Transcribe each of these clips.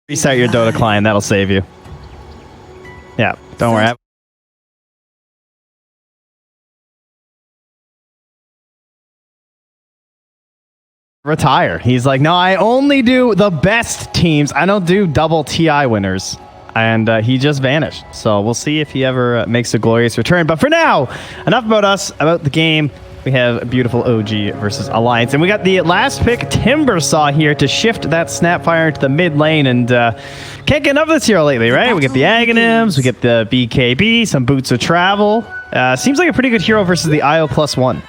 Restart your Dota client. That'll save you. Yeah, don't worry. Retire. He's like, no, I only do the best teams. I don't do double TI winners. And he just vanished. So we'll see if he ever makes a glorious return. But for now, enough about us, about the game. We have a beautiful OG versus Alliance. And we got the last pick, Timbersaw, here to shift that Snapfire into the mid lane. And can't get enough of this hero lately, right? We get the Aghanims, we get the BKB, some Boots of Travel. Seems like a pretty good hero versus the IO +1.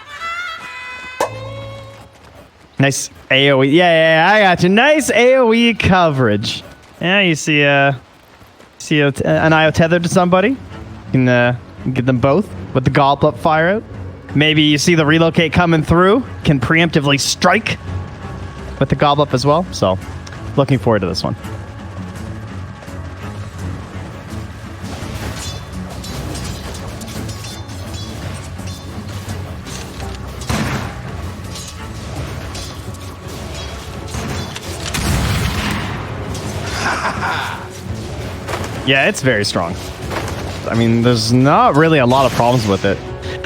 Nice AoE. Yeah, I got you. Nice AoE coverage. Yeah, you see an IO tethered to somebody. You can get them both with the Goblet fire out. Maybe you see the relocate coming through. Can preemptively strike with the Goblet as well. So, looking forward to this one. Yeah, it's very strong. I mean, there's not really a lot of problems with it.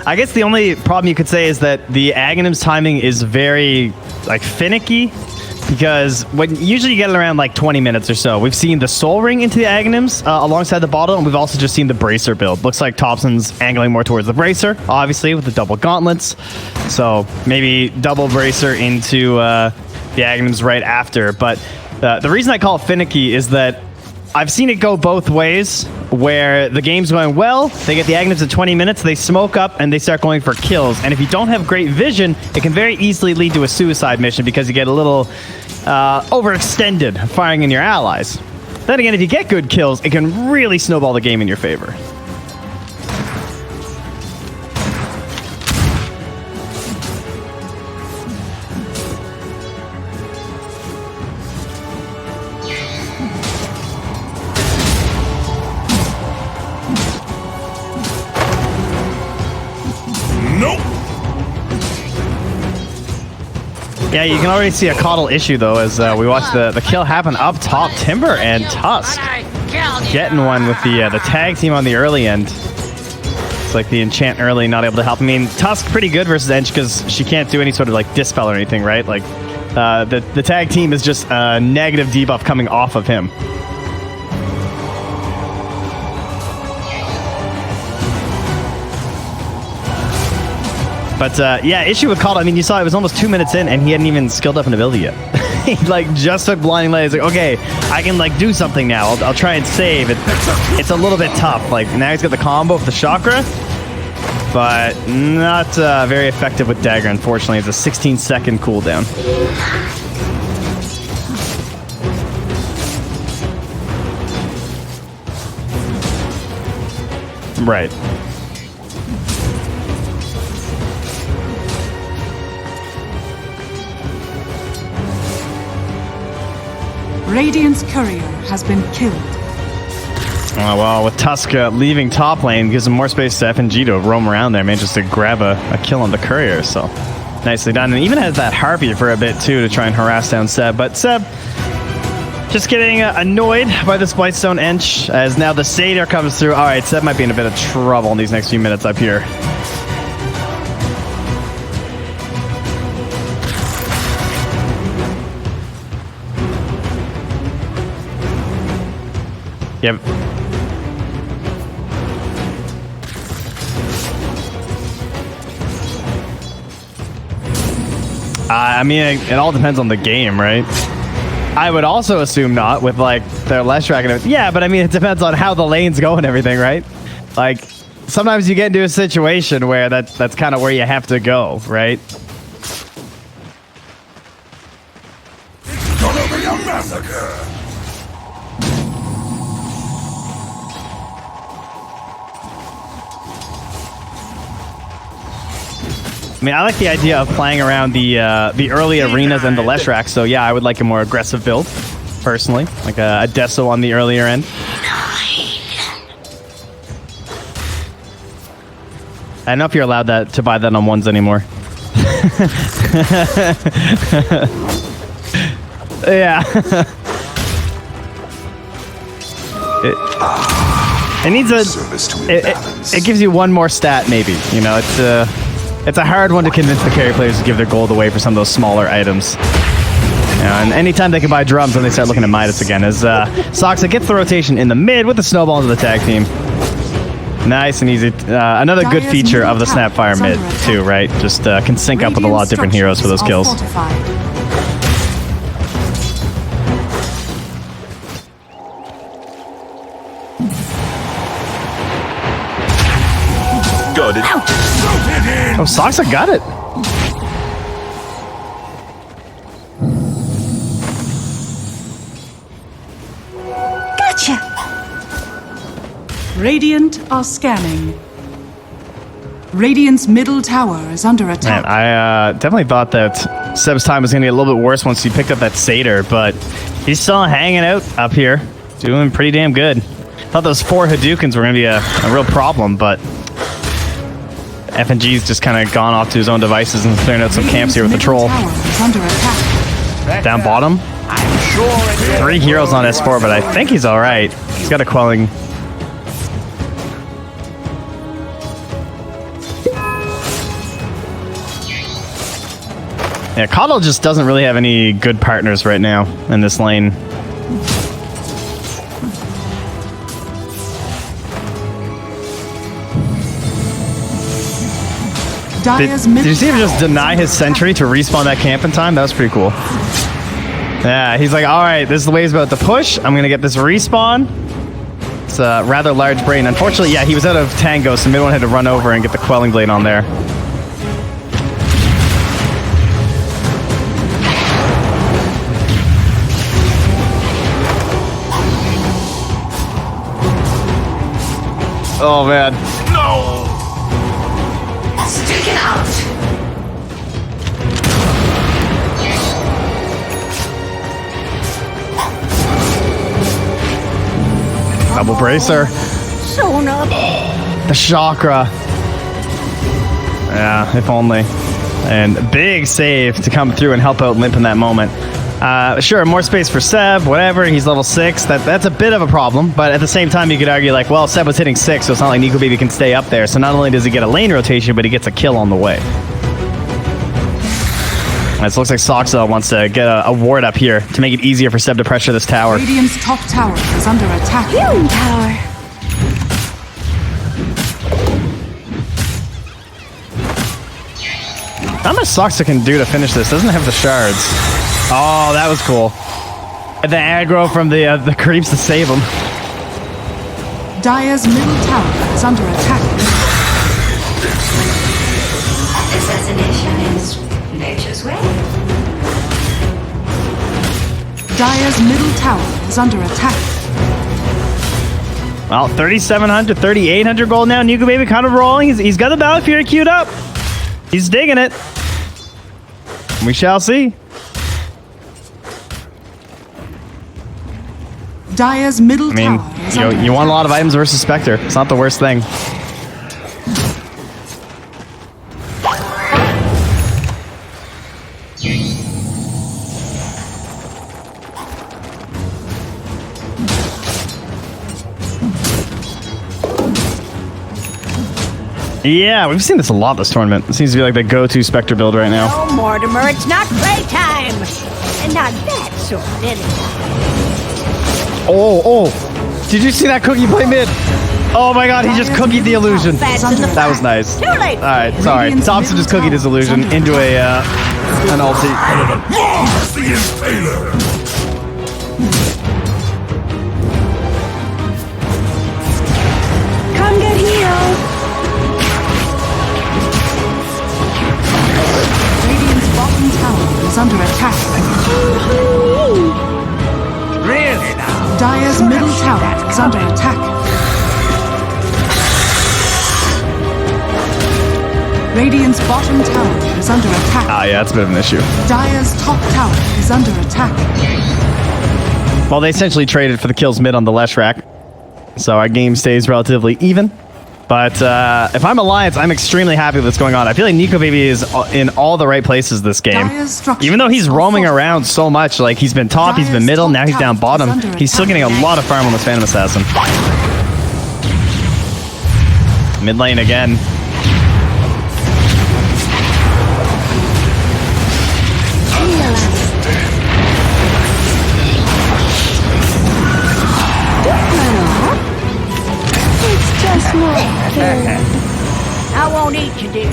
I guess the only problem you could say is that the Aghanim's timing is very, finicky, because usually you get it around, 20 minutes or so. We've seen the Soul Ring into the Aghanims alongside the bottle, and we've also just seen the Bracer build. Looks like Thompson's angling more towards the Bracer, obviously, with the double gauntlets. So maybe double Bracer into the Aghanims right after. But the reason I call it finicky is that I've seen it go both ways, where the game's going well, they get the Aghanims in 20 minutes, they smoke up, and they start going for kills. And if you don't have great vision, it can very easily lead to a suicide mission because you get a little overextended firing in your allies. Then again, if you get good kills, it can really snowball the game in your favor. Yeah, you can already see a Coddle issue, though, as we watch the kill happen up top. Timber and Tusk getting one with the tag team on the early end. It's like the enchant early, not able to help. I mean, Tusk pretty good versus Ench because she can't do any sort of dispel or anything, right? The tag team is just a negative debuff coming off of him. But yeah, issue with Coddle, I mean, you saw it was almost 2 minutes in and he hadn't even skilled up an ability yet. He just took Blinding Light. He's like, okay, I can do something now. I'll try and save. It's a little bit tough. Now he's got the combo of the chakra, but not very effective with dagger, unfortunately. It's a 16-second cooldown. Right. Radiant's courier has been killed. Oh, well, with Tusk leaving top lane, gives him more space to FNG to roam around there, manages to grab a kill on the courier, so nicely done. And even has that Harpy for a bit, too, to try and harass down Seb. But Seb just getting annoyed by this Blightstone Ench, as now the Satyr comes through. All right, Seb might be in a bit of trouble in these next few minutes up here. Yep. I mean, it all depends on the game, right? I would also assume not with their less dragon. Yeah, but I mean, it depends on how the lanes go and everything, right? Sometimes you get into a situation where that's kind of where you have to go, right? It's gonna be a massacre. I mean, I like the idea of playing around the early arenas and the Leshrac, so yeah, I would like a more aggressive build, personally. Like a Deso on the earlier end. I don't know if you're allowed to buy that on ones anymore. Yeah. It needs a. Service to It gives you one more stat, maybe. You know, it's a hard one to convince the carry players to give their gold away for some of those smaller items. And anytime they can buy drums, then they start looking at Midas again. As Soxa gets the rotation in the mid with the snowball into the tag team. Nice and easy. Another good feature of the Snapfire mid, too, right? Just can sync up with a lot of different heroes for those kills. Got it. Oh, Soxa got it. Gotcha. Radiant are scanning. Radiant's middle tower is under attack. Man, I definitely thought that Seb's time was going to get a little bit worse once he picked up that Satyr, but he's still hanging out up here, doing pretty damn good. Thought those 4 Hadoukens were going to be a real problem, but FNG's just kind of gone off to his own devices and clearing out some camps here with the troll. Down bottom. 3 heroes on S4, but I think he's all right. He's got a quelling. Yeah, Coddle just doesn't really have any good partners right now in this lane. Did you see him just deny his sentry to respawn that camp in time? That was pretty cool. Yeah, he's like, all right, this is the way he's about to push. I'm going to get this respawn. It's a rather large brain. Unfortunately, yeah, he was out of tango, so mid one had to run over and get the quelling blade on there. Oh, man. No! Stick it out. Double bracer. Sewn up. The chakra. Yeah, if only. And big save to come through and help out Limp in that moment. Sure, more space for Seb, whatever. He's level 6. That's a bit of a problem, but at the same time, you could argue, like, well, Seb was hitting 6, so it's not like Nico Baby can stay up there. So not only does he get a lane rotation, but he gets a kill on the way. It looks like Soxa wants to get a ward up here to make it easier for Seb to pressure this tower. Radiant's top tower is under attack. Healing tower. How much Soxa can do to finish this? Doesn't have the shards. Oh, that was cool. The aggro from the creeps to save him. Dire's middle tower is under attack. Assassination is nature's way. Dire's middle tower is under attack. Well, 3,700, 3,800 gold now. Nico Baby kind of rolling. He's got the Battle Fury queued up. He's digging it. We shall see. Dire's middle tower is under you want a attack. lot of items versus Spectre. It's not the worst thing. Yeah, we've seen this a lot this tournament. It seems to be like the go-to Spectre build right now. No, Mortimer, it's not playtime. And not that sort, anyway. Oh. Did you see that cookie play mid? Oh my god, he just cookied the illusion. That was nice. Too late. Alright, sorry. Radiant's Thompson just middle cookied his tower is illusion under into an ulti. Marvelous the Impaler! Come get healed. Radiant's bottom tower is under attack. Really now? Dire's middle tower is under attack. Radiant's bottom tower is under attack. Ah, yeah, that's a bit of an issue. Dire's top tower is under attack. Well, they essentially traded for the kills mid on the Lesh rack. So our game stays relatively even. But if I'm Alliance, I'm extremely happy with what's going on. I feel like Nico Baby is in all the right places this game. Even though he's roaming around so much, like he's been top, he's been middle, now he's down bottom, he's still getting a lot of farm on this Phantom Assassin. Mid lane again. I won't eat you, dear.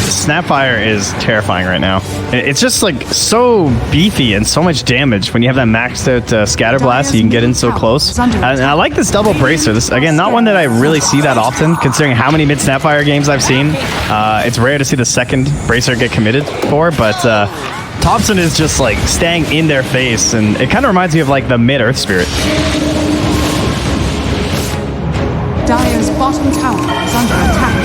Snapfire is terrifying right now. It's just like so beefy and so much damage when you have that maxed out scatter blast, so you can get in so close. And I like this double bracer. This again, not one that I really see that often, considering how many mid Snapfire games I've seen. It's rare to see the second bracer get committed for, but Thompson is just like staying in their face, and it kind of reminds me of like the mid Earth Spirit. Dire's bottom tower is under attack.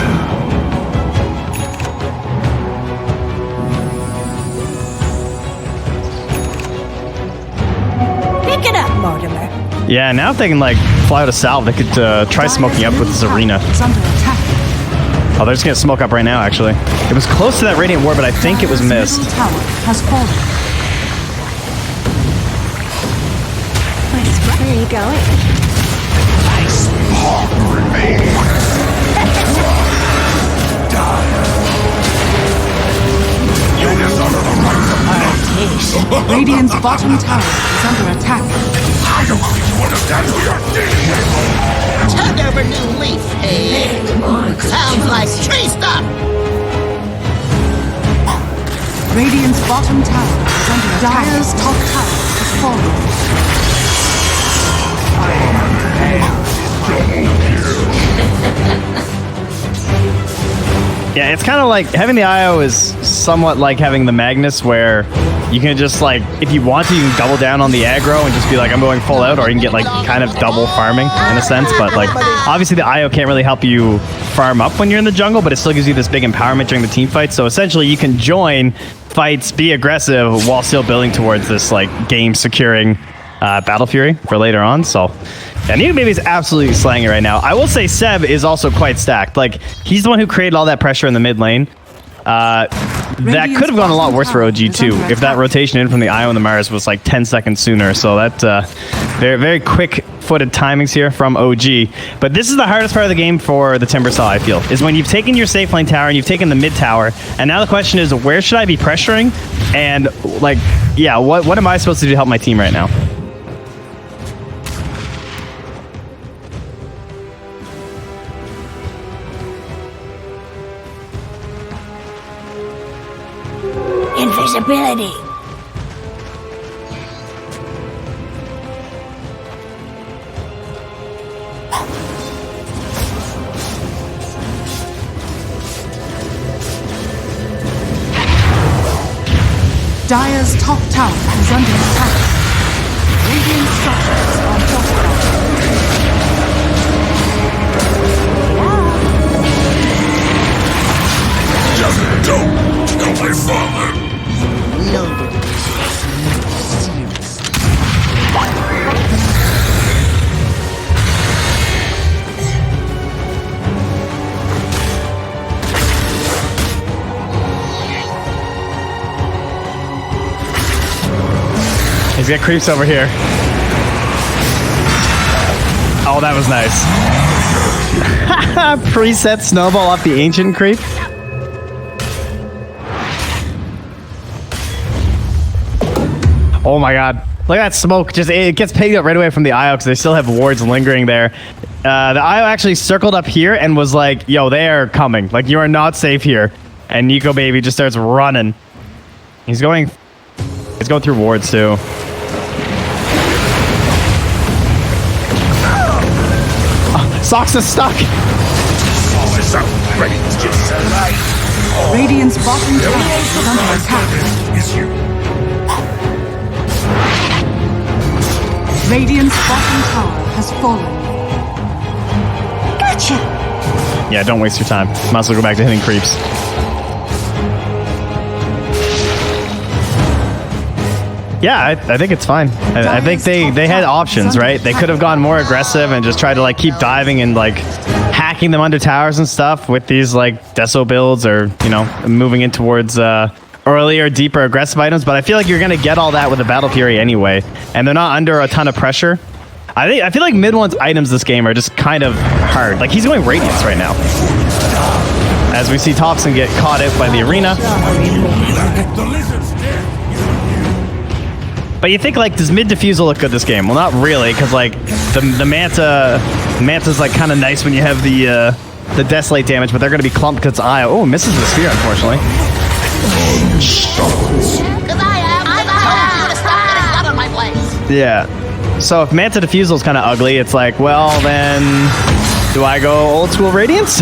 Pick it up, Mortimer. Yeah, now if they can like fly out a salve, they could try smoking up with this arena. Is under attack. Oh, they're just gonna smoke up right now, actually. It was close to that Radiant Ward, but I think it was missed. Middle tower has fallen. Where are you going? Radiant's bottom tower is under attack. I don't think you understand who you're dealing with. Tug over new leaf, hey? Sounds like tree stuff. Radiant's bottom tower is under attack. Dire's top tower has fallen. Yeah, it's kind of like having the IO is somewhat like having the Magnus, where you can just like, if you want to, you can double down on the aggro and just be like, I'm going full out, or you can get like kind of double farming in a sense. But like, obviously the IO can't really help you farm up when you're in the jungle, but it still gives you this big empowerment during the team fight. So essentially you can join fights, be aggressive while still building towards this like game securing Battle Fury for later on. So yeah, Nico Baby is absolutely slaying it right now. I will say Seb is also quite stacked. Like, he's the one who created all that pressure in the mid lane. That could have gone a lot worse for OG too, if that rotation in from the Io and the Mars was like 10 seconds sooner. So that very, very quick-footed timings here from OG. But this is the hardest part of the game for the Timbersaw, I feel, is when you've taken your safe lane tower and you've taken the mid tower, and now the question is, where should I be pressuring? And like, yeah, what am I supposed to do to help my team right now? Invisibility. Dire's top tower is under attack. Radiant structures are fortified. Just don't kill my father. He's got creeps over here. Oh, that was nice. Preset snowball off the ancient creep. Oh my god. Look at that smoke. Just it gets picked up right away from the IO because they still have wards lingering there. The IO actually circled up here and was like, yo, they are coming. Like, you are not safe here. And Nico Baby just starts running. He's going through wards too. Socks is stuck. Radiant's bottom tower is under attack. Is you. Radiant's bottom tower has fallen. Gotcha. Yeah, don't waste your time. Might as well go back to hitting creeps. Yeah, I think it's fine. I think they had options, right? They could have gone more aggressive and just tried to like keep diving and like hacking them under towers and stuff with these like deso builds, or you know, moving in towards earlier, deeper, aggressive items. But I feel like you're gonna get all that with the Battle Fury anyway, and they're not under a ton of pressure. I feel like mid one's items this game are just kind of hard. Like he's going Radiance right now, as we see Thompson get caught out by the arena. The lizard's dead. But you think like, does mid defusal look good this game? Well, not really, because like the manta's like kind of nice when you have the desolate damage, but they're gonna be clumped because Io. Oh, misses the spear unfortunately. Yeah. So if Manta Defusal is kind of ugly, it's like, well, then do I go old school Radiance?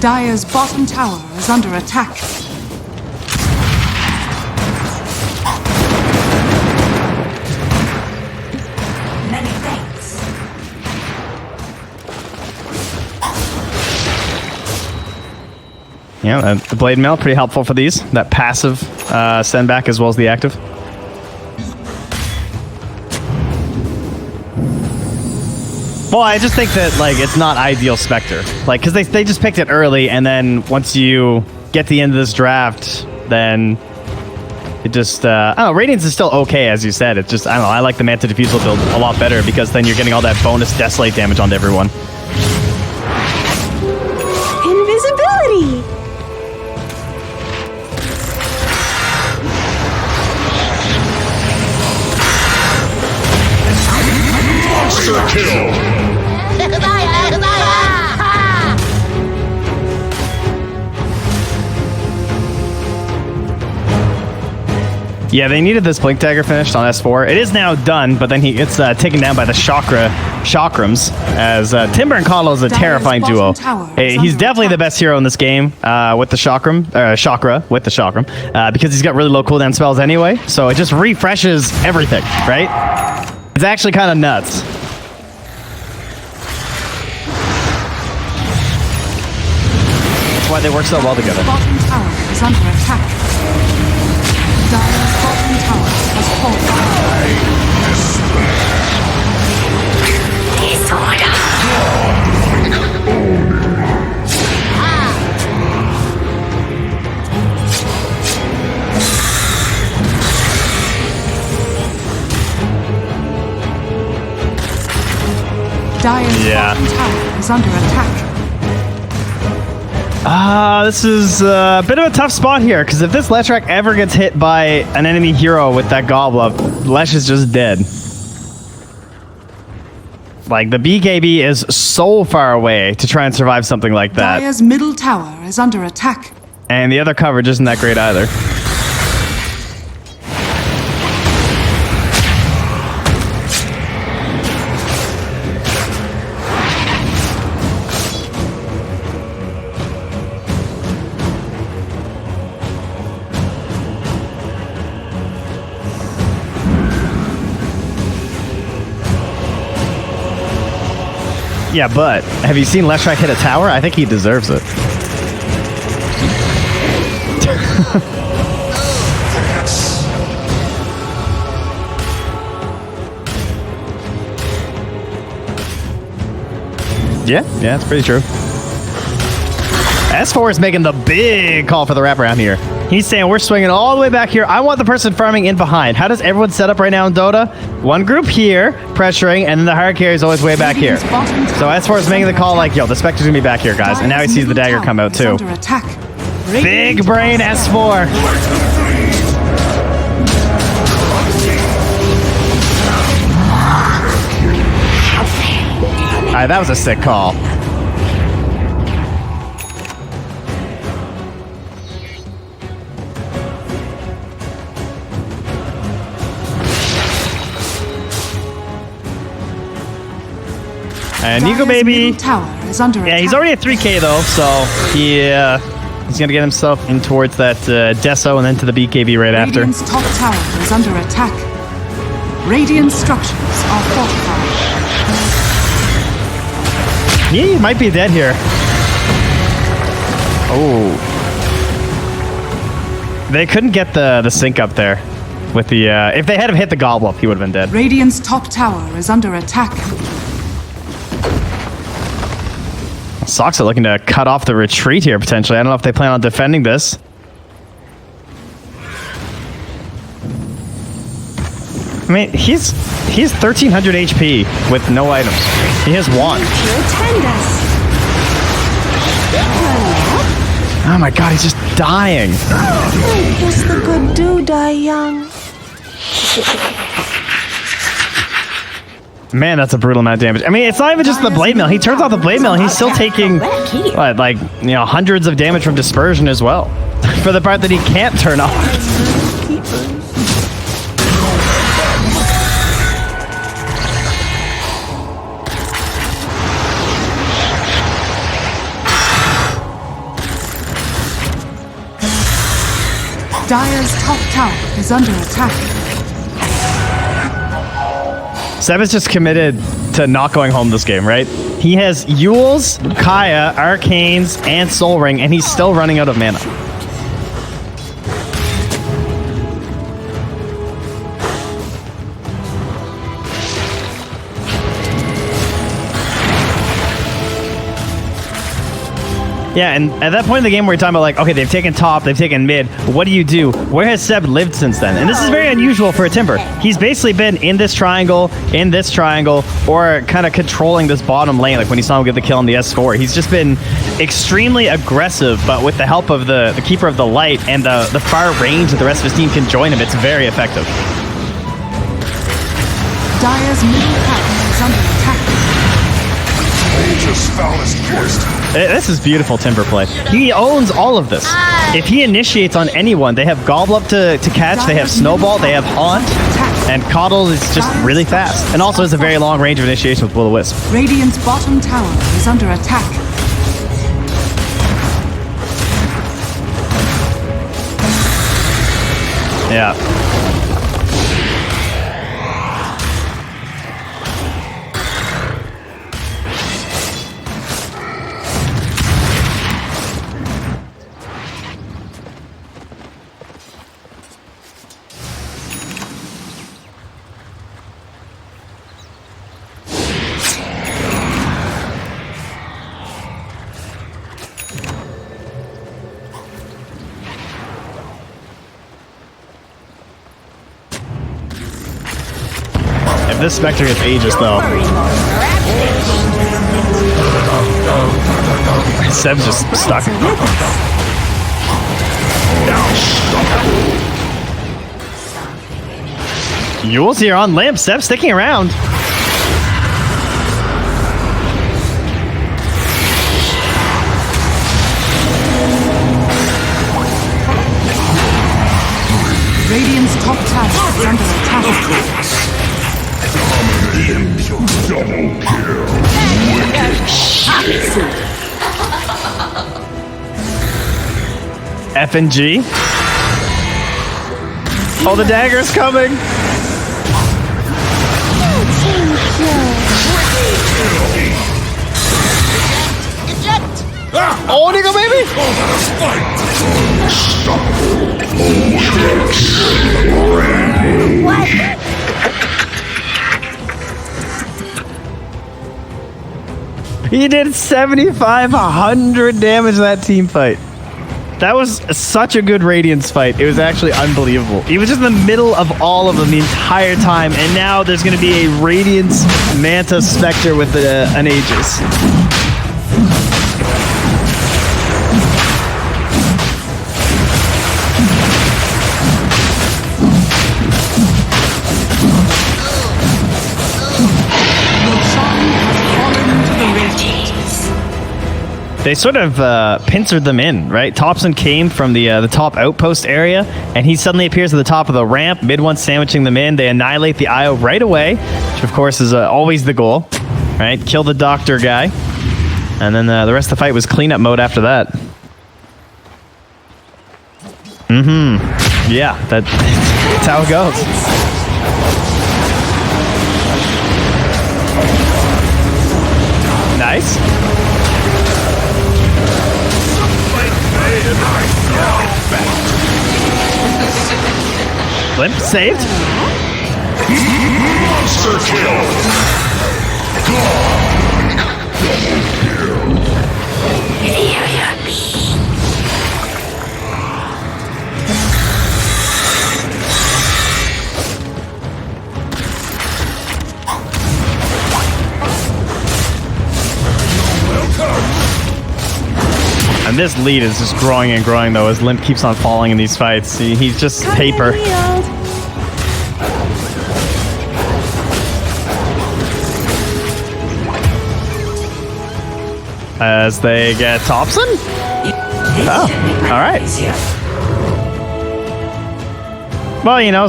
Dire's bottom tower is under attack. Many thanks. Yeah, the Blade Mail, pretty helpful for these. That passive send back as well as the active. Well, I just think that like it's not ideal Spectre, like because they just picked it early, and then once you get to the end of this draft, then it just I don't know. Radiance is still okay, as you said. It's just I don't know. I like the Manta Defusal build a lot better because then you're getting all that bonus Desolate damage onto everyone. Invisibility! Monster kill. Yeah, they needed this Blink Dagger finished on S4. It is now done, but then he gets taken down by the Chakrams, as Timber and Kalo is a terrifying duo. He's definitely the best hero in this game with the Chakra, because he's got really low cooldown spells anyway, so it just refreshes everything, right? It's actually kind of nuts. That's why they work so well together. Bottom tower is under attack. Dire's bottom tower has Dire's bottom tower is under attack. This is a bit of a tough spot here, because if this Leshrac ever gets hit by an enemy hero with that Goblet, Lesh is just dead. Like, the BKB is so far away to try and survive something like that. Dire's middle tower is under attack. And the other coverage isn't that great either. Yeah, but have you seen Leshrac hit a tower? I think he deserves it. Yeah, it's pretty true. S4 is making the big call for the wraparound here. He's saying we're swinging all the way back here. I want the person farming in behind. How does everyone set up right now in Dota? One group here, pressuring, and then the hard carry is always way back here. So S4 is making the call like, yo, the Spectre's gonna be back here, guys. And now he sees the dagger come out too. Big brain S4. Alright, that was a sick call. And Nico Baby, tower is under yeah, he's already at 3K though, so he He's going to get himself in towards that Deso and then to the BKB right after. Radiant's top tower is under attack. Radiant structures are fortified. He might be dead here. Oh. They couldn't get the sync up there. With the if they had hit the gobble up, he would have been dead. Radiant's top tower is under attack. Sox are looking to cut off the retreat here, potentially. I don't know if they plan on defending this. I mean, he's 1300 HP with no items. He has one. Oh my god, he's just dying. I guess the good do die young. Man, that's a brutal amount of damage. I mean, it's not even just the blade mill. He turns off the blade mill and he's still taking, what, like, you know, hundreds of damage from dispersion as well. For the part that he can't turn off. Dire's top tower is under attack. Seb is just committed to not going home this game, right? He has Yules, Kaya, Arcanes, and Soul Ring, and he's still running out of mana. Yeah, and at that point in the game where you're talking about, like, okay, they've taken top, they've taken mid, what do you do? Where has Seb lived since then? And this is very unusual for a Timber. He's basically been in this triangle, or kind of controlling this bottom lane, like when you saw him get the kill on the S4. He's just been extremely aggressive, but with the help of the Keeper of the Light and the far range that the rest of his team can join him, it's very effective. Dire's middle tower is under attack. Nature's foulest twist. This is beautiful Timber play. He owns all of this. If he initiates on anyone, they have Gobble Up to catch, they have Snowball, they have Haunt, and Coddle is just really fast. And also has a very long range of initiation with Will-O-Wisp. Radiant's bottom tower is under attack. Yeah. If this Spectre gets Aegis, though. Seb's just stuck. Yule's here on Limp. Seb's sticking around. Radiant's top tower is under attack. Double kill. F and G. Oh, the dagger's coming. Oh, Nigga, baby. What? He did 7,500 damage in that team fight. That was such a good Radiance fight. It was actually unbelievable. He was just in the middle of all of them the entire time, and now there's going to be a Radiance Manta Spectre with an Aegis. They sort of pincered them in, right? Thompson came from the top outpost area, and he suddenly appears at the top of the ramp, mid one sandwiching them in. They annihilate the IO right away, which of course is always the goal, right? Kill the doctor guy. And then the rest of the fight was cleanup mode after that. Yeah, that's how it goes. Nice. Limp saved. Monster kill. And this lead is just growing and growing, though, as Limp keeps on falling in these fights. He's just paper. As they get Thompson? Oh, all right. Well, you know,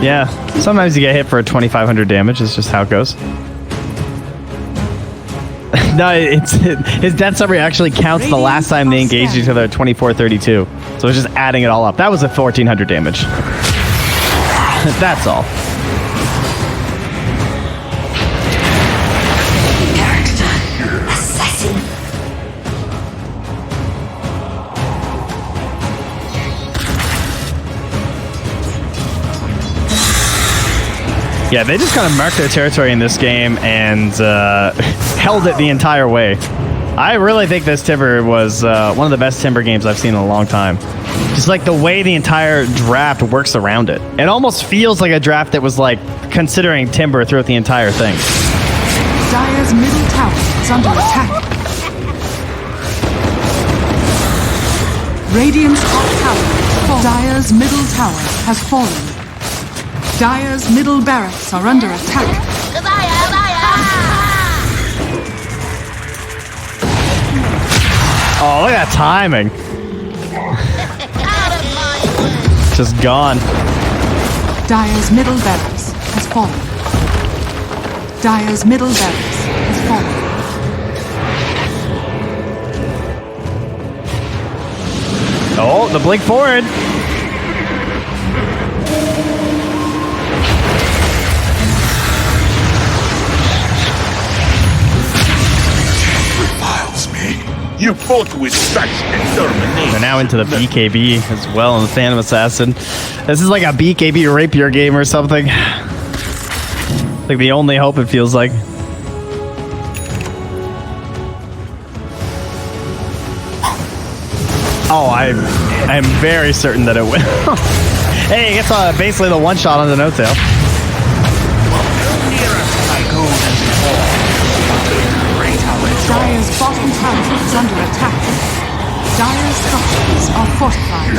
yeah, sometimes you get hit for a 2,500 damage. It's just how it goes. No, his death summary actually counts the last time they engaged each other at 2432. So it's just adding it all up. That was a 1,400 damage. That's all. Yeah, they just kind of marked their territory in this game and held it the entire way. I really think this Timber was one of the best Timber games I've seen in a long time. Just like the way the entire draft works around it. It almost feels like a draft that was like considering Timber throughout the entire thing. Dire's middle tower is under attack. Radiant's top tower. Dire's middle tower has fallen. Dire's middle barracks are under attack. Oh, look at that timing. Just gone. Dire's middle barracks has fallen. Dire's middle barracks has fallen. Oh, the blink forward. You fought with such determination. They're now into the BKB as well in the Phantom Assassin. This is like a BKB rapier game or something. Like the only hope, it feels like. Oh, I'm very certain that it will. Hey, it gets basically the one shot on the no-tail. Dire's bottom tower is under attack. Dire's structures are fortified.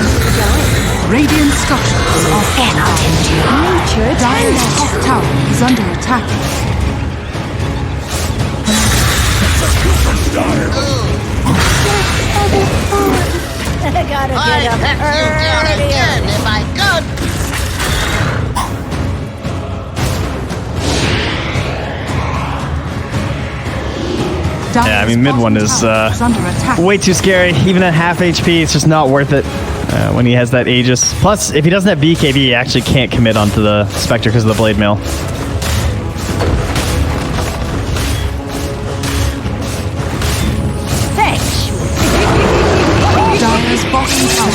Radiant structures are fortified. Dire's top tower is under attack. I gotta get up early. If I could. Yeah, I mean, mid one is way too scary. Even at half HP, it's just not worth it when he has that Aegis. Plus, if he doesn't have BKB, he actually can't commit onto the Spectre because of the Blade Mail. Thanks. Dire's bottom tower.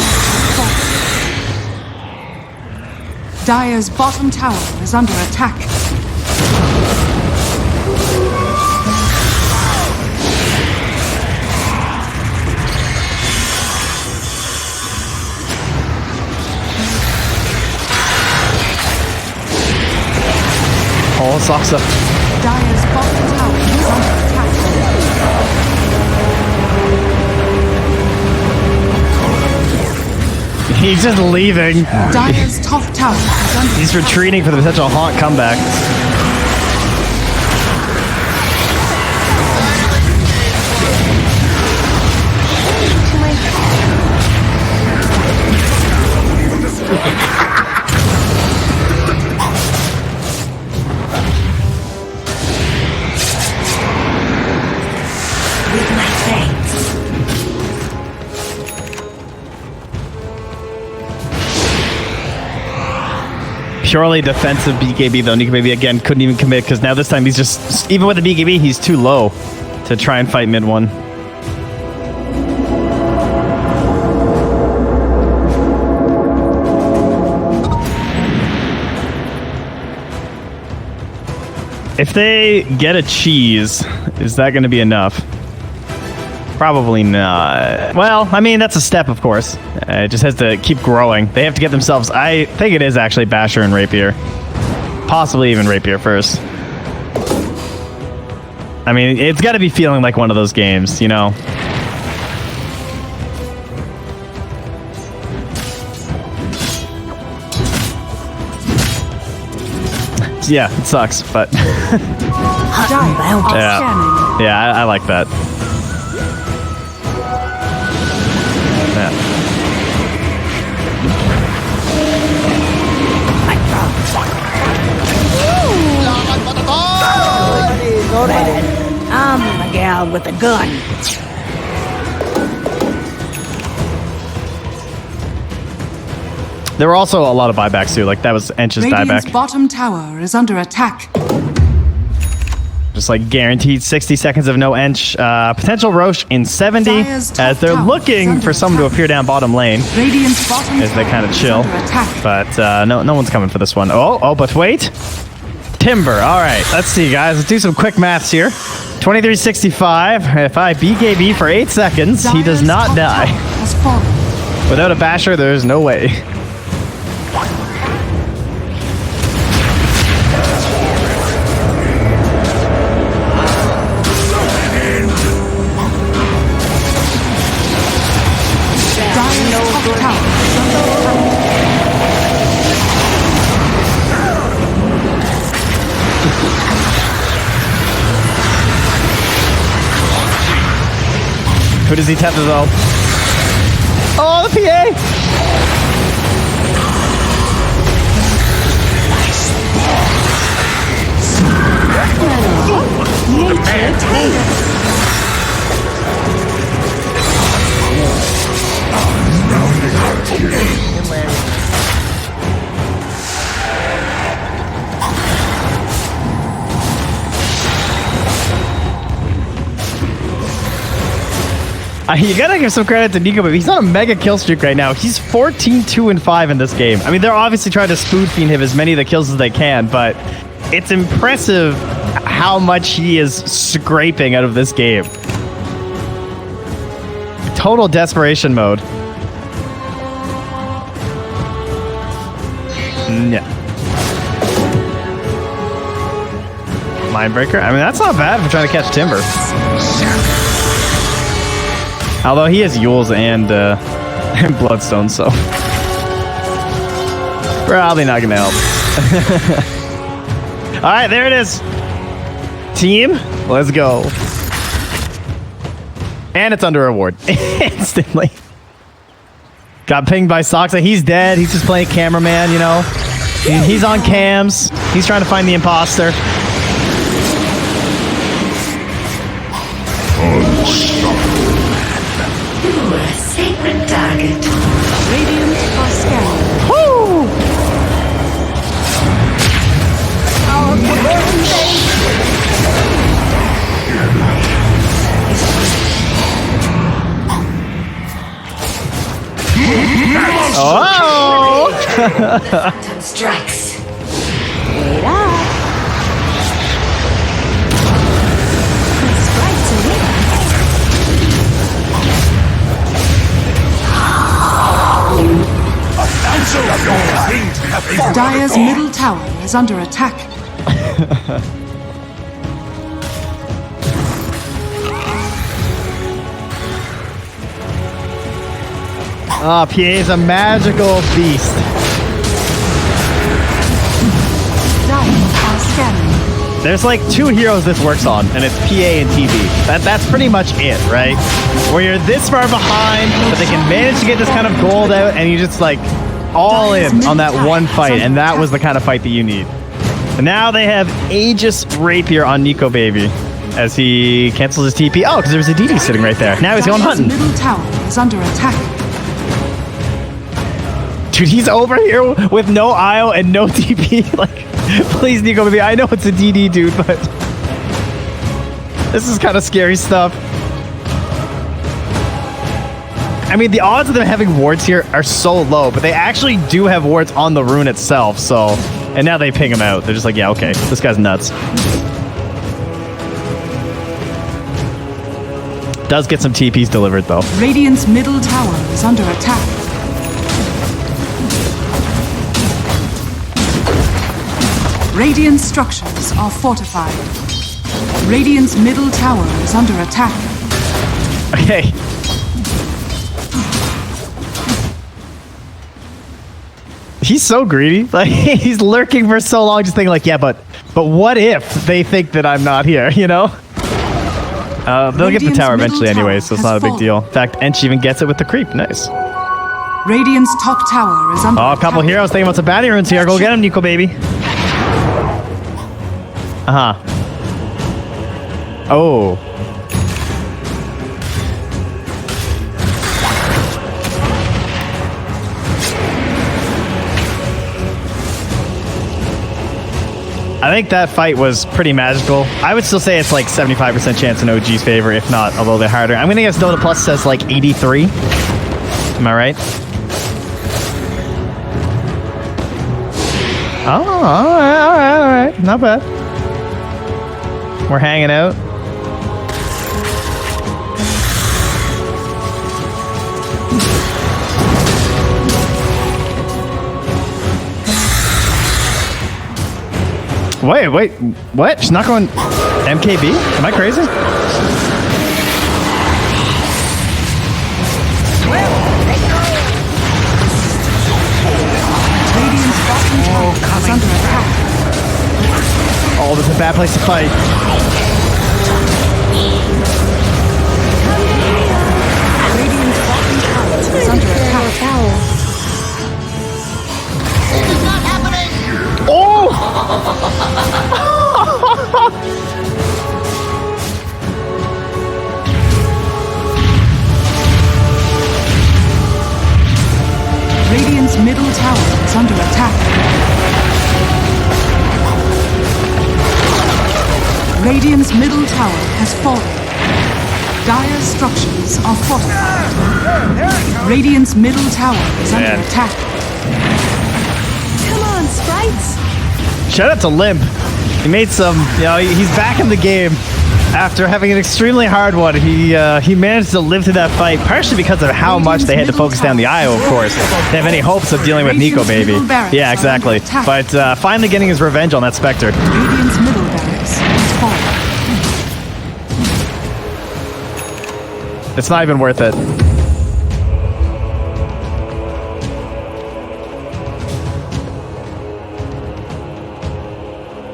Dire's bottom tower is under attack. Oh, Saksa. Dire's bottom tower is under attack. He's just leaving. Dire's top tower is under He's retreating for the potential Haunt comeback. purely defensive BKB, though. Nico Baby, again, couldn't even commit because now this time he's just... Even with the BKB, he's too low to try and fight mid one. If they get a cheese, is that going to be enough? Probably not. Well, I mean, that's a step, of course. It just has to keep growing. They have to get themselves... I think it is actually Basher and Rapier. Possibly even Rapier first. I mean, it's got to be feeling like one of those games, you know? Yeah, it sucks, but... yeah, I like that. Yeah. Go ahead. I'm the gal with the gun. There were also a lot of buybacks too, like that was Ench's Radiant's dieback. bottom tower is under attack. Just like guaranteed 60 seconds of no Ench. Potential Roche in 70 Dire's top as they're tower looking is for someone to under appear down bottom lane Radiant's bottom as they tower kind of is chill. under attack. But no one's coming for this one. Oh, but wait. Timber. All right, let's see, guys. Let's do some quick maths here. 2365. If I BKB for 8 seconds, he does Dire's not top die. tower has fallen. Without a Basher, there's no way. Dire's top tower is under attack. Who does he tap as well? Oh, the PA! You gotta give some credit to Nico, but he's on a mega kill streak right now. He's 14-2-5 in this game. I mean, they're obviously trying to spoon feed him as many of the kills as they can, but it's impressive how much he is scraping out of this game. Total desperation mode. Yeah. Mindbreaker? I mean, that's not bad for trying to catch Timber. Although he has Yules and Bloodstone, so probably not gonna help. All right, there it is. Team, let's go. And it's under reward instantly. Got pinged by Soxa. He's dead. He's just playing cameraman, you know. He's on cams. He's trying to find the imposter. Sacred target. Radiant are scanning. Woo! Oh! Phantom strikes. Wait up. Strikes Dire's middle tower is under attack. Ah, PA is a magical beast. Dire are scanning. There's like 2 heroes this works on, and it's PA and TV. That's pretty much it, right? Where you're this far behind, but they can manage to get this kind of gold out, and you just like all in on that one fight, and that was the kind of fight that you need. And now they have Aegis Rapier on Nico Baby as he cancels his TP. Oh, because there's a DD sitting right there. Now he's going Dire's hunting. middle tower is under attack. Dude, he's over here with no IO and no TP. Like, please, Nico, baby. I know it's a DD, dude, but this is kind of scary stuff. I mean, the odds of them having wards here are so low, but they actually do have wards on the rune itself, so... And now they ping him out. They're just like, yeah, okay, this guy's nuts. Does get some TPs delivered, though. Radiant's middle tower is under attack. Radiant structures are fortified. Radiant's middle tower is under attack. Okay. He's so greedy. Like, he's lurking for so long, just thinking like, yeah, but what if they think that I'm not here, you know? They'll get the tower eventually anyway, so it's not a big deal. In fact, Ench even gets it with the creep. Nice. Radiant's top tower is under attack. Oh, a couple heroes thinking about some bounty runes here. Go get him, Nico, baby. Uh-huh. Oh. I think that fight was pretty magical. I would still say it's like 75% chance in OG's favor, if not a little bit harder. I'm going to guess Dota Plus says like 83. Am I right? Oh, all right. Not bad. We're hanging out. Wait, what? She's not going MKB? Am I crazy? Oh, this is a bad place to fight. Radiant's bottom tower is under attack. This is not happening! Oh! Radiant's middle tower is under attack. Radiant's middle tower has fallen. Dire structures are fortified. Radiant's middle tower is under attack. Come on, sprites. Shout out to Limp. He made some, he's back in the game after having an extremely hard one. He managed to live through that fight, partially because of how much they had to focus down the IO, of course. They have any hopes of dealing with Nico, baby. Yeah, exactly. But finally getting his revenge on that Spectre. Radiant's middle barracks has fallen. It's not even worth it.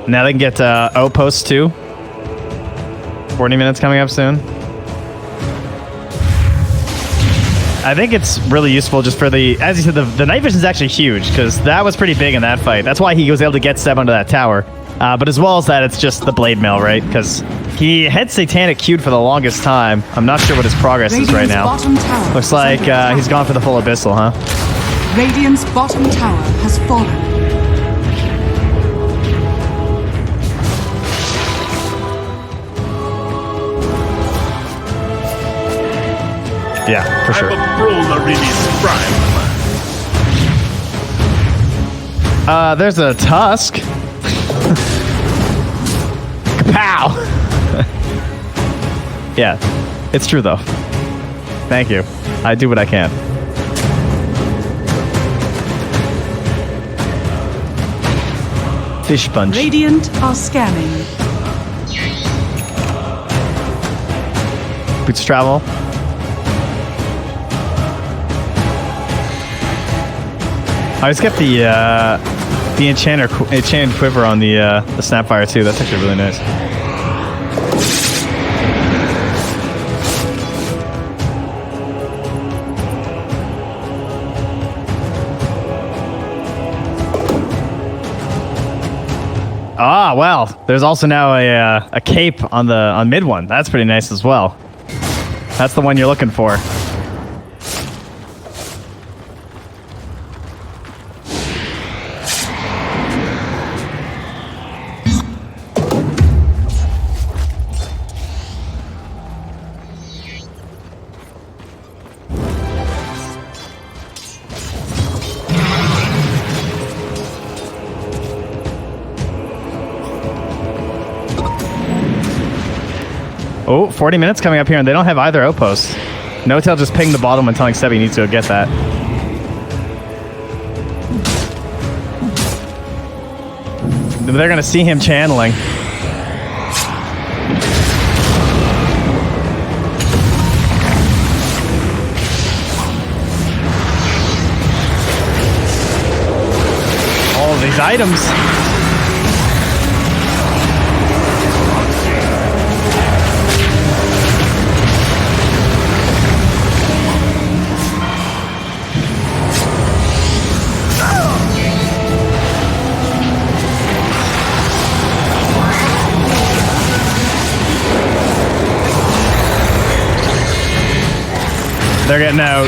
Now they can get outposts too. 40 minutes coming up soon. I think it's really useful just for the, as you said, the night vision is actually huge because that was pretty big in that fight. That's why he was able to get Seb onto that tower. But as well as that, it's just the blade mail, right? Because he had Satanic queued for the longest time. I'm not sure what his progress is right now. Looks like he's gone for the full abyssal, huh? Radiant's bottom tower has fallen. Yeah, for sure. I'm a brawler in his prime. There's a Tusk. Kapow! Yeah, it's true though. Thank you. I do what I can. Fish punch. Radiant are scanning. Boots travel. I just get the enchanted quiver on the Snapfire too. That's actually really nice. Ah, well, there's also now a cape on mid one. That's pretty nice as well. That's the one you're looking for. Oh, 40 minutes coming up here, and they don't have either outposts. No-Tail just pinged the bottom and telling Seb he needs to go get that. They're going to see him channeling. All of these items. They're getting out.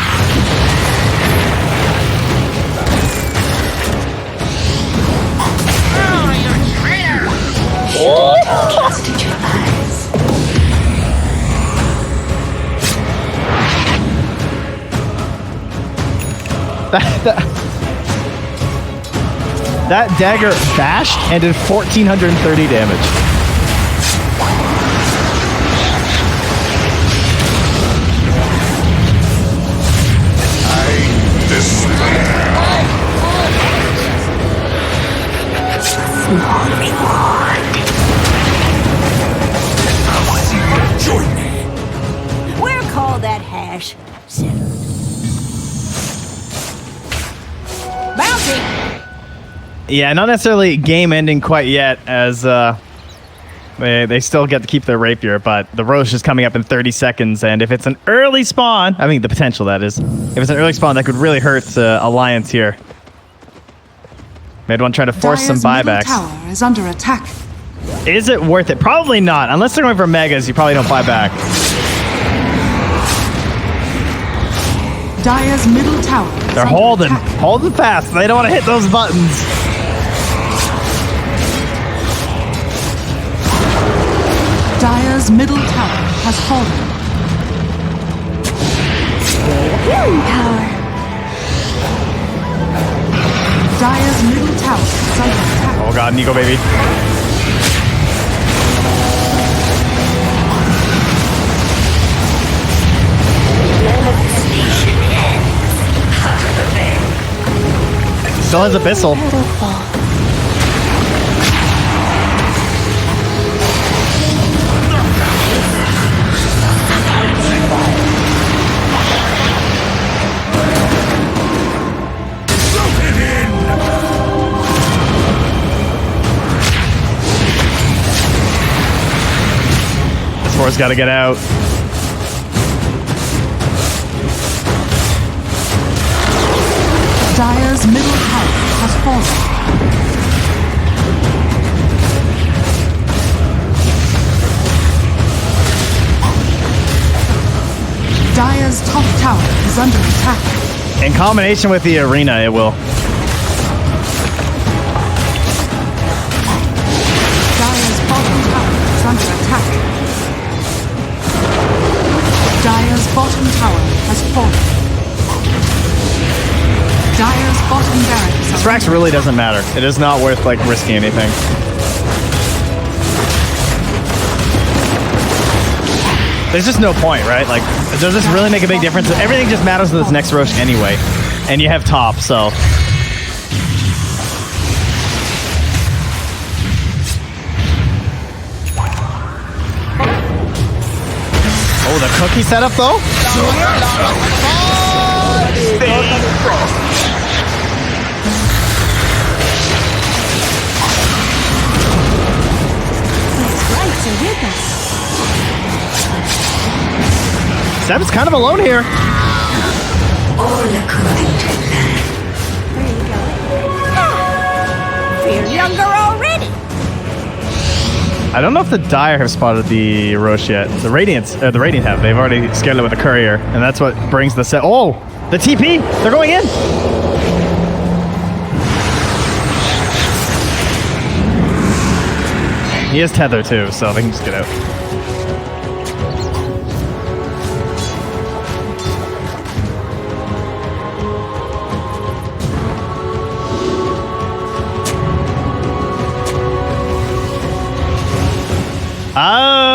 That dagger bashed and did 1,430 damage. Join me. We'll call that hash settled. Bounty! Yeah, not necessarily game ending quite yet, as they still get to keep their rapier, but the Roche is coming up in 30 seconds, and if it's an early spawn, I mean the potential that is, if it's an early spawn, that could really hurt Alliance here. Made one try to force some buybacks. Tower is under attack. Is it worth it? Probably not. Unless they're going for megas, you probably don't buy back. Dire's middle tower. They're holding fast. They don't want to hit those buttons. Dire's middle tower has fallen. Dire's middle tower is under attack. Oh god, Nico baby. Still has Abyssal. This four's got to get out. Dire's middle tower has fallen. Dire's top tower is under attack. In combination with the arena, it will. Dire's bottom tower is under attack. Dire's bottom tower has fallen. Dire's bottom barracks. This Rax really doesn't matter. It is not worth like risking anything. There's just no point, right? Like, does this really make a big difference? Everything just matters to this next Roche anyway. And you have top, so. Oh, the cookie setup though? Seb's kind of alone here. Feel younger already. I don't know if the Dire have spotted the Roche yet. The Radiant have. They've already scared it with a courier, and that's what brings the set. Oh, the TP! They're going in. He is tether too, so they can just get out.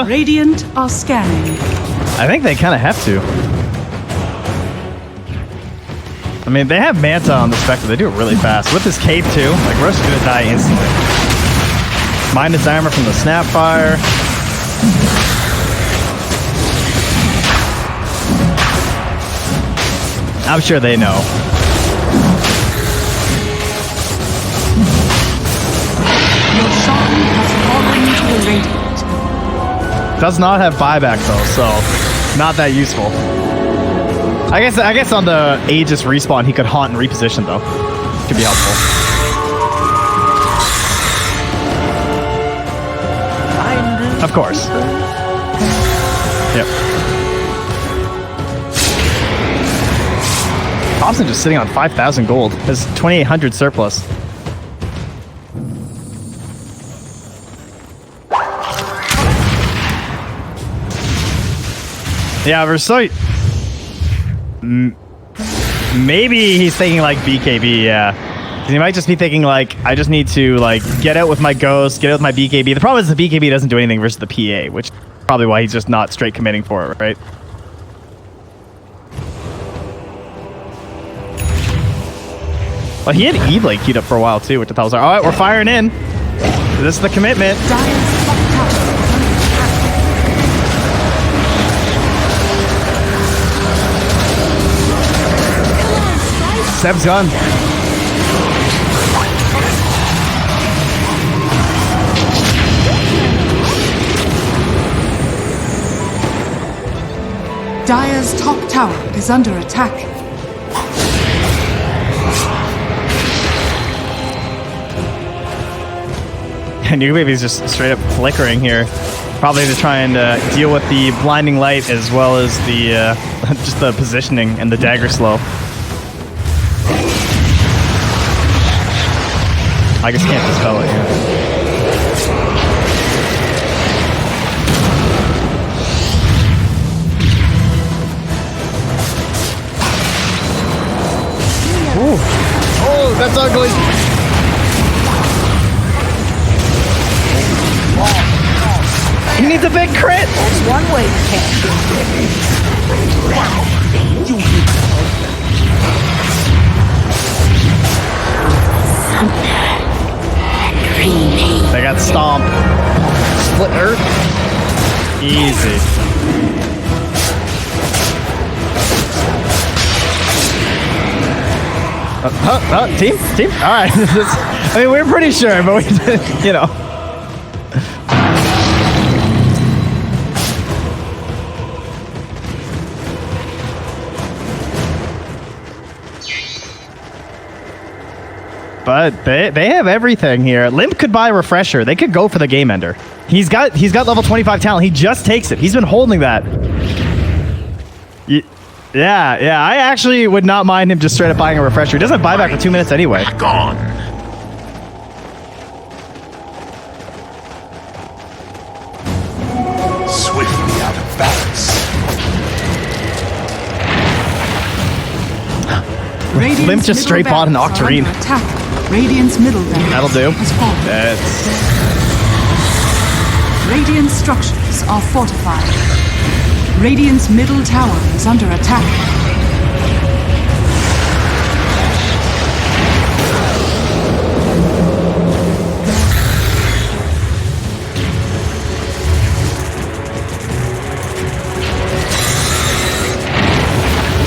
Radiant are scanning. I think they kind of have to. I mean, they have Manta on the Spectre. They do it really fast. With this cape, too, like, Rosh is going to die instantly. Minus armor from the Snapfire. I'm sure they know. Your shrine has fallen to the Radiant. Does not have buyback, though, so not that useful. I guess on the Aegis respawn, he could haunt and reposition, though. Could be helpful. Of course. Yep. Thompson just sitting on 5,000 gold. Has 2,800 surplus. Yeah, Versailles. Maybe he's thinking like BKB, yeah. He might just be thinking like, I just need to like get out with my Ghost, get out with my BKB. The problem is the BKB doesn't do anything versus the PA, which is probably why he's just not straight committing for it, right? Well, he had E-Blade queued up for a while too, which I thought was like, all right, we're firing in. This is the commitment. Dire's top tower is under attack. Seb's gone. Dire's top tower is under attack. And New Baby's just straight up flickering here. Probably to try and deal with the blinding light as well as the just the positioning and the dagger slow. I just can't dispel it here. Ooh. Oh, that's ugly. He needs a big crit. That's one way to catch They got stomp. Split earth. Easy. Team? All right. I mean, we're pretty sure, but we, you know. But they have everything here. Limp could buy a refresher. They could go for the game ender. He's got level 25 talent. He just takes it. He's been holding that. Yeah. I actually would not mind him just straight up buying a refresher. He doesn't buy back for 2 minutes anyway. Gone. Swiftly out of balance. Limp just straight bought an Octarine. Radiant's middle barracks That'll do. has fallen. Radiant structures are fortified. Radiant's middle tower is under attack.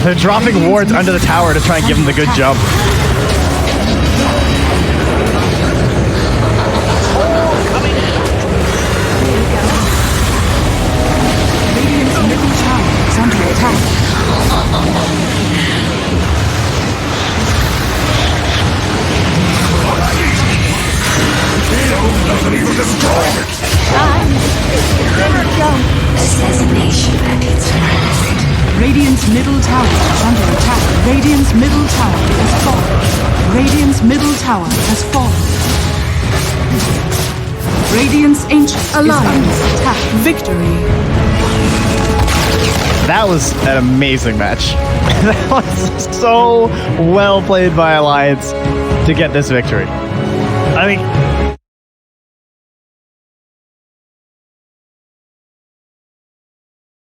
They're dropping wards under the tower to try and give him the good jump. Radiant's middle tower is under attack. Doesn't even destroy it. Assassination at its finest. Radiant's middle tower is under attack. Radiant's middle tower has fallen. Radiant's middle tower has fallen. Radiant's ancient is under attack. Victory. That was an amazing match. That was so well played by Alliance to get this victory. I mean,